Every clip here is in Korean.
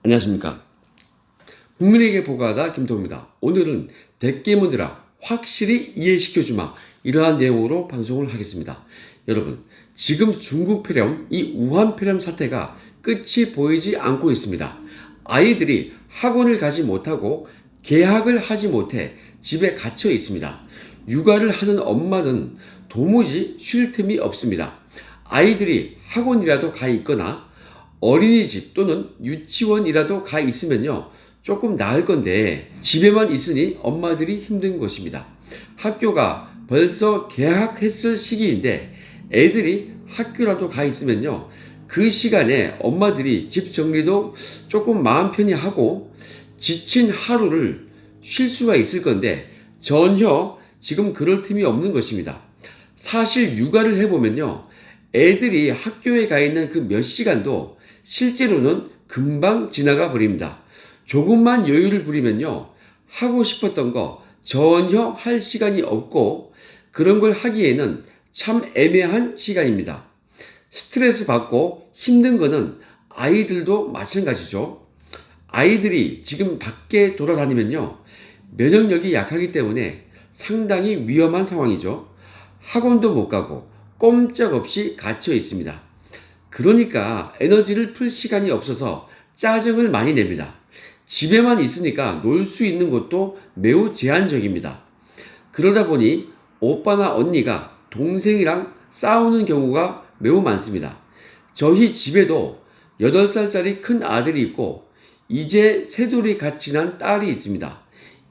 안녕하십니까. 국민에게 보고하다 김도우입니다. 오늘은 대깨문들아 확실히 이해시켜주마, 이러한 내용으로 방송을 하겠습니다. 여러분, 지금 중국 폐렴, 이 우한 폐렴 사태가 끝이 보이지 않고 있습니다. 아이들이 학원을 가지 못하고 개학을 하지 못해 집에 갇혀 있습니다. 육아를 하는 엄마는 도무지 쉴 틈이 없습니다. 아이들이 학원이라도 가 있거나 어린이집 또는 유치원이라도 가 있으면요, 조금 나을 건데 집에만 있으니 엄마들이 힘든 것입니다. 학교가 벌써 개학했을 시기인데 애들이 학교라도 가 있으면요, 그 시간에 엄마들이 집 정리도 조금 마음 편히 하고 지친 하루를 쉴 수가 있을 건데 전혀 지금 그럴 틈이 없는 것입니다. 사실 육아를 해보면요, 애들이 학교에 가 있는 그 몇 시간도 실제로는 금방 지나가 버립니다. 조금만 여유를 부리면요, 하고 싶었던 거 전혀 할 시간이 없고 그런 걸 하기에는 참 애매한 시간입니다. 스트레스 받고 힘든 거는 아이들도 마찬가지죠. 아이들이 지금 밖에 돌아다니면요, 면역력이 약하기 때문에 상당히 위험한 상황이죠. 학원도 못 가고 꼼짝없이 갇혀 있습니다. 그러니까 에너지를 풀 시간이 없어서 짜증을 많이 냅니다. 집에만 있으니까 놀 수 있는 것도 매우 제한적입니다. 그러다 보니 오빠나 언니가 동생이랑 싸우는 경우가 매우 많습니다. 저희 집에도 8살짜리 큰 아들이 있고 이제 새돌이 갓 지난 딸이 있습니다.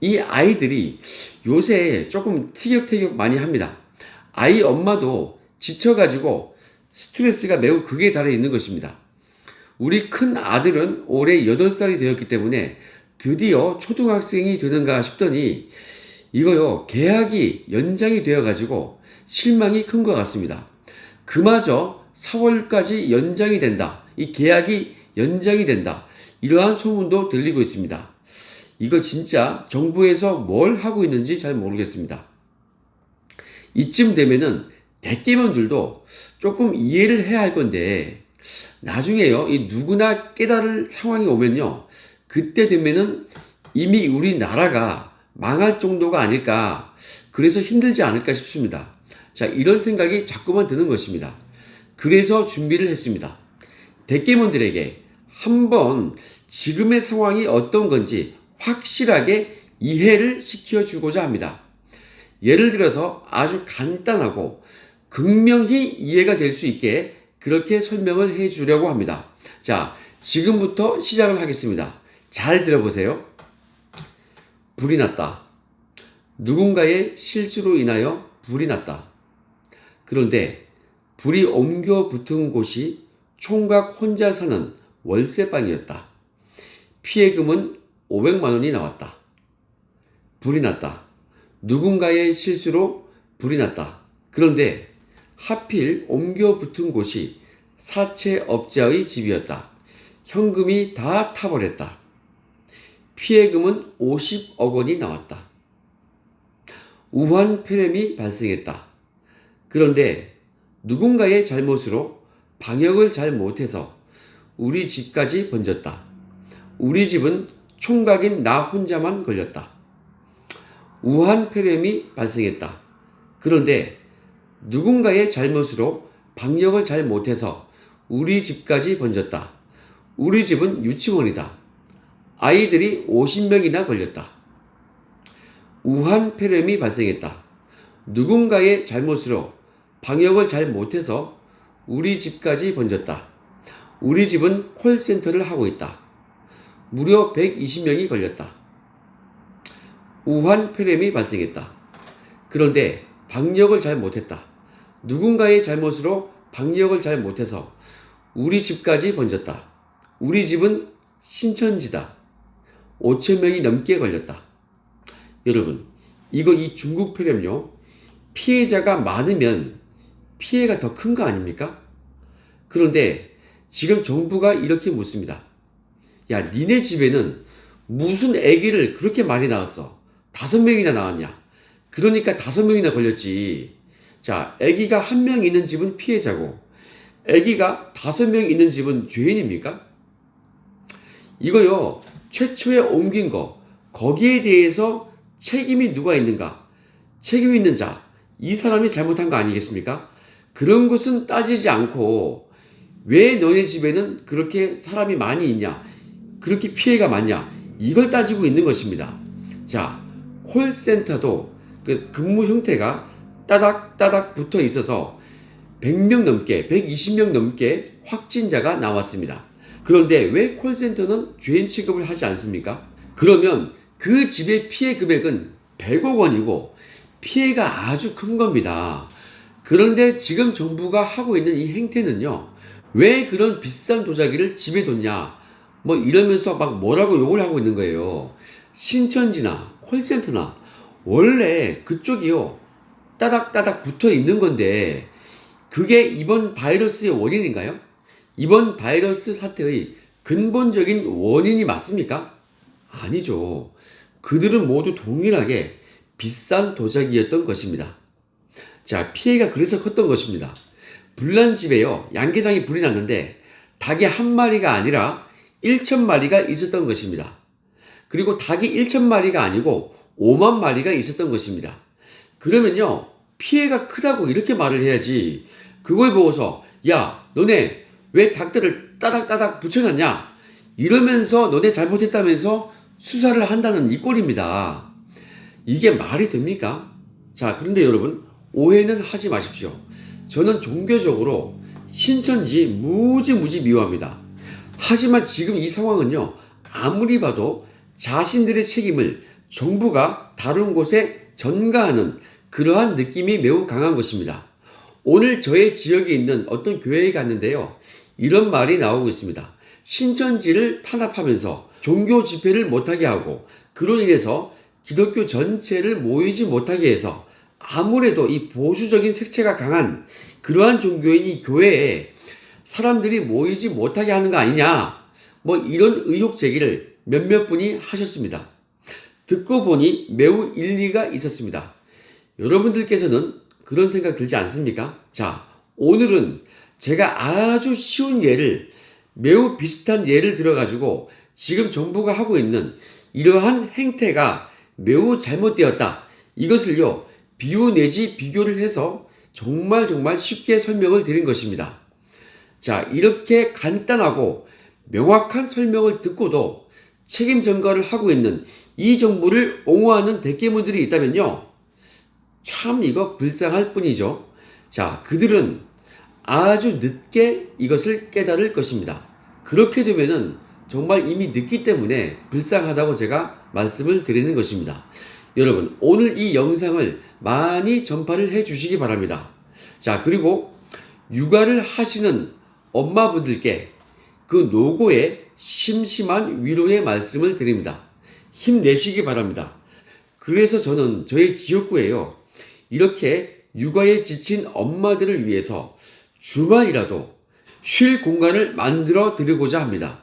이 아이들이 요새 조금 티격태격 많이 합니다. 아이 엄마도 지쳐가지고 스트레스가 매우 극에 달해 있는 것입니다. 우리 큰 아들은 올해 8살이 되었기 때문에 드디어 초등학생이 되는가 싶더니 이거요, 개학이 연장이 되어가지고 실망이 큰 것 같습니다. 그마저 4월까지 연장이 된다, 이 개학이 연장이 된다, 이러한 소문도 들리고 있습니다. 이거 진짜 정부에서 뭘 하고 있는지 잘 모르겠습니다. 이쯤 되면은 대깨문들도 조금 이해를 해야 할 건데 나중에요, 이 누구나 깨달을 상황이 오면요, 그때 되면은 이미 우리나라가 망할 정도가 아닐까, 그래서 힘들지 않을까 싶습니다. 자, 이런 생각이 자꾸만 드는 것입니다. 그래서 준비를 했습니다. 대깨문들에게 한번 지금의 상황이 어떤 건지 확실하게 이해를 시켜주고자 합니다. 예를 들어서 아주 간단하고 극명히 이해가 될 수 있게 그렇게 설명을 해 주려고 합니다. 자, 지금부터 시작을 하겠습니다. 잘 들어보세요. 불이 났다. 누군가의 실수로 인하여 불이 났다. 그런데 불이 옮겨 붙은 곳이 총각 혼자 사는 월세방이었다. 피해금은 500만 원이 나왔다. 불이 났다. 누군가의 실수로 불이 났다. 그런데 하필 옮겨 붙은 곳이 사채업자의 집이었다. 현금이 다 타버렸다. 피해금은 50억 원이 나왔다. 우한 폐렴이 발생했다. 그런데 누군가의 잘못으로 방역을 잘 못해서 우리 집까지 번졌다. 우리 집은 총각인 나 혼자만 걸렸다. 우한 폐렴이 발생했다. 그런데 누군가의 잘못으로 방역을 잘 못해서 우리 집까지 번졌다. 우리 집은 유치원이다. 아이들이 50명이나 걸렸다. 우한 폐렴이 발생했다. 누군가의 잘못으로 방역을 잘 못해서 우리 집까지 번졌다. 우리 집은 콜센터를 하고 있다. 무려 120명이 걸렸다. 우한 폐렴이 발생했다. 그런데 방역을 잘 못했다. 누군가의 잘못으로 방역을 잘 못해서 우리 집까지 번졌다. 우리 집은 신천지다. 5,000명이 넘게 걸렸다. 여러분, 이 중국 폐렴요, 피해자가 많으면 피해가 더 큰 거 아닙니까? 그런데 지금 정부가 이렇게 묻습니다. 야, 니네 집에는 무슨 아기를 그렇게 많이 낳았어? 5명이나 낳았냐? 그러니까 5명이나 걸렸지. 자, 아기가 1명 있는 집은 피해자고 아기가 5명 있는 집은 죄인입니까? 이거요, 최초에 옮긴 거, 거기에 대해서 책임이 누가 있는가? 책임 있는 자, 이 사람이 잘못한 거 아니겠습니까? 그런 것은 따지지 않고 왜 너네 집에는 그렇게 사람이 많이 있냐? 그렇게 피해가 많냐? 이걸 따지고 있는 것입니다. 자, 콜센터도 그 근무 형태가 따닥따닥 붙어 있어서 100명 넘게, 120명 넘게 확진자가 나왔습니다. 그런데 왜 콜센터는 죄인 취급을 하지 않습니까? 그러면 그 집의 피해 금액은 100억 원이고 피해가 아주 큰 겁니다. 그런데 지금 정부가 하고 있는 이 행태는요, 왜 그런 비싼 도자기를 집에 뒀냐, 뭐 이러면서 막 뭐라고 욕을 하고 있는 거예요. 신천지나 콜센터나 원래 그쪽이요, 따닥따닥 붙어 있는 건데 그게 이번 바이러스의 원인인가요? 이번 바이러스 사태의 근본적인 원인이 맞습니까? 아니죠. 그들은 모두 동일하게 비싼 도자기였던 것입니다. 자, 피해가 그래서 컸던 것입니다. 불난 집에요, 양계장이 불이 났는데 닭이 한 마리가 아니라 1천 마리가 있었던 것입니다. 그리고 닭이 1천 마리가 아니고 5만 마리가 있었던 것입니다. 그러면요, 피해가 크다고 이렇게 말을 해야지, 그걸 보고서 야, 너네 왜 닭들을 따닥따닥 붙여놨냐, 이러면서 너네 잘못했다면서 수사를 한다는 이 꼴입니다. 이게 말이 됩니까? 자, 그런데 여러분, 오해는 하지 마십시오. 저는 종교적으로 신천지 무지 미워합니다. 하지만 지금 이 상황은요, 아무리 봐도 자신들의 책임을 정부가 다른 곳에 전가하는 그러한 느낌이 매우 강한 것입니다. 오늘 저의 지역에 있는 어떤 교회에 갔는데요, 이런 말이 나오고 있습니다. 신천지를 탄압하면서 종교 집회를 못하게 하고 그로 인해서 기독교 전체를 모이지 못하게 해서 아무래도 이 보수적인 색채가 강한 그러한 종교인 이 교회에 사람들이 모이지 못하게 하는 거 아니냐, 뭐 이런 의혹 제기를 몇몇 분이 하셨습니다. 듣고 보니 매우 일리가 있었습니다. 여러분들께서는 그런 생각 들지 않습니까? 자, 오늘은 제가 아주 쉬운 예를, 매우 비슷한 예를 들어가지고 지금 정부가 하고 있는 이러한 행태가 매우 잘못되었다, 이것을요, 비유 내지 비교를 해서 정말 쉽게 설명을 드린 것입니다. 자, 이렇게 간단하고 명확한 설명을 듣고도 책임 전가를 하고 있는 이 정부를 옹호하는 대깨문들이 있다면요, 참 이거 불쌍할 뿐이죠. 자, 그들은 아주 늦게 이것을 깨달을 것입니다. 그렇게 되면은 정말 이미 늦기 때문에 불쌍하다고 제가 말씀을 드리는 것입니다. 여러분, 오늘 이 영상을 많이 전파를 해 주시기 바랍니다. 자, 그리고 육아를 하시는 엄마분들께 그 노고에 심심한 위로의 말씀을 드립니다. 힘내시기 바랍니다. 그래서 저는 저희 지역구에요, 이렇게 육아에 지친 엄마들을 위해서 주말이라도 쉴 공간을 만들어 드리고자 합니다.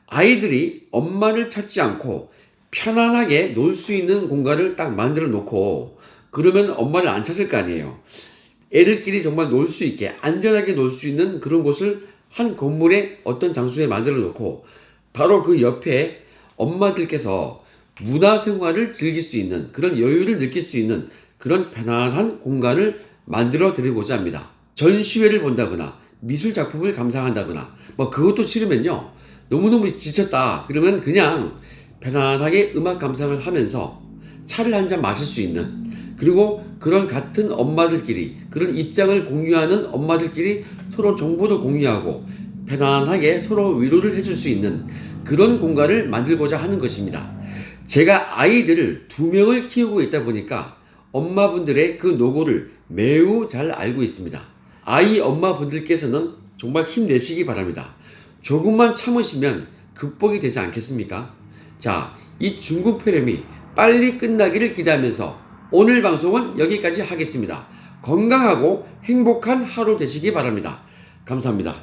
아이들이 엄마를 찾지 않고 편안하게 놀 수 있는 공간을 딱 만들어 놓고 그러면 엄마를 안 찾을 거 아니에요. 애들끼리 정말 놀 수 있게 안전하게 놀 수 있는 그런 곳을 한 건물의 어떤 장소에 만들어 놓고 바로 그 옆에 엄마들께서 문화생활을 즐길 수 있는 그런 여유를 느낄 수 있는 그런 편안한 공간을 만들어 드리고자 합니다. 전시회를 본다거나 미술 작품을 감상한다거나 뭐 그것도 싫으면요, 너무너무 지쳤다 그러면 그냥 편안하게 음악 감상을 하면서 차를 한 잔 마실 수 있는, 그리고 그런 같은 엄마들끼리 그런 입장을 공유하는 엄마들끼리 서로 정보도 공유하고 편안하게 서로 위로를 해줄 수 있는 그런 공간을 만들고자 하는 것입니다. 제가 아이들을 2명을 키우고 있다 보니까 엄마분들의 그 노고를 매우 잘 알고 있습니다. 아이 엄마분들께서는 정말 힘내시기 바랍니다. 조금만 참으시면 극복이 되지 않겠습니까? 자, 이 중국 폐렴이 빨리 끝나기를 기대하면서 오늘 방송은 여기까지 하겠습니다. 건강하고 행복한 하루 되시기 바랍니다. 감사합니다.